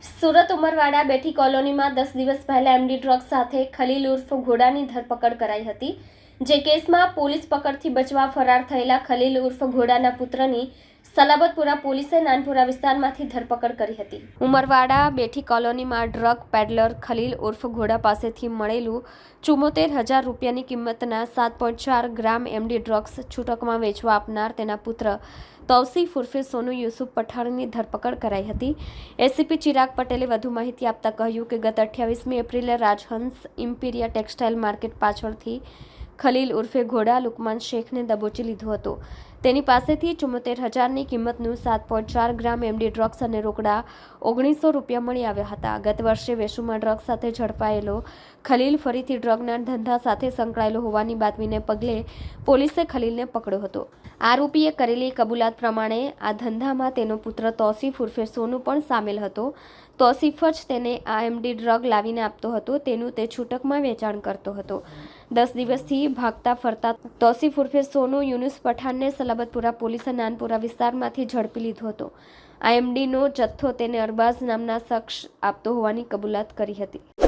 સુરત ઉમરવાડા બેઠી કોલોનીમાં 10 દિવસ પહેલા એમડી ડ્રગ્સ સાથે ખલીલ ઉર્ફ ઘોડાની ધરપકડ કરાઈ હતી, જે કેસમાં પોલીસ પકડથી બચવા ફરાર થયેલા ખલીલ ઉર્ફ ઘોડાના પુત્રની સલાબતપુરા પોલીસે નાનપુરા વિસ્તારમાંથી ધરપકડ કરી હતી. ઉમરવાડા બેઠી કોલોનીમાં ડ્રગ પેડલર ખલીલ ઉર્ફ ઘોડા પાસેથી મળેલું 74,000 રૂપિયાની કિંમતના 7.4 ગ્રામ એમડી ડ્રગ્સ છૂટકમાં વેચવા આપનાર તેના પુત્ર તૌસીફ ઉર્ફે સોનુ યુસુફ પઠાણની ધરપકડ કરાઈ હતી. એસીપી ચિરાગ પટેલે વધુ માહિતી આપતા કહ્યું કે ગત 28મી એપ્રિલે રાજહંસ ઇમ્પિરિયા ટેક્સટાઇલ માર્કેટ પાછળથી ખલીલ ઉર્ફે ઘોડા લુકમાન શેખને દબોચી લીધો હતો. તેની પાસેથી 74,000ની કિંમતનું 7.4 ગ્રામ એમડી ડ્રગ્સ અને રોકડા 1900 રૂપિયા મળી આવ્યા હતા. ગત વર્ષે વેસુમાં ડ્રગ્સ સાથે ઝડપાયેલો ખલીલ ફરીથી ડ્રગના ધંધા સાથે સંકળાયેલો હોવાની બાતમીને પગલે પોલીસે ખલીલને પકડ્યો હતો. આરોપીએ કરેલી કબૂલાત પ્રમાણે આ ધંધામાં તેનો પુત્ર તૌસીફ ઉર્ફે સોનુ પણ સામેલ હતો. તૌસીફ જ તેને આ એમડી ડ્રગ લાવીને આપતો હતો, તેનું તે છૂટકમાં વેચાણ કરતો હતો. 10 દિવસથી ભાગતા ફરતા તૌસીફ ઉર્ફે સોનુ યુનુસ પઠાણને સલાબતપુરા પોલીસે નાનપુરા વિસ્તારમાંથી ઝડપી લીધો હતો. આ એમડીનો જથ્થો તેને અરબાઝ નામના શખ્સ આપતો હોવાની કબૂલાત કરી હતી.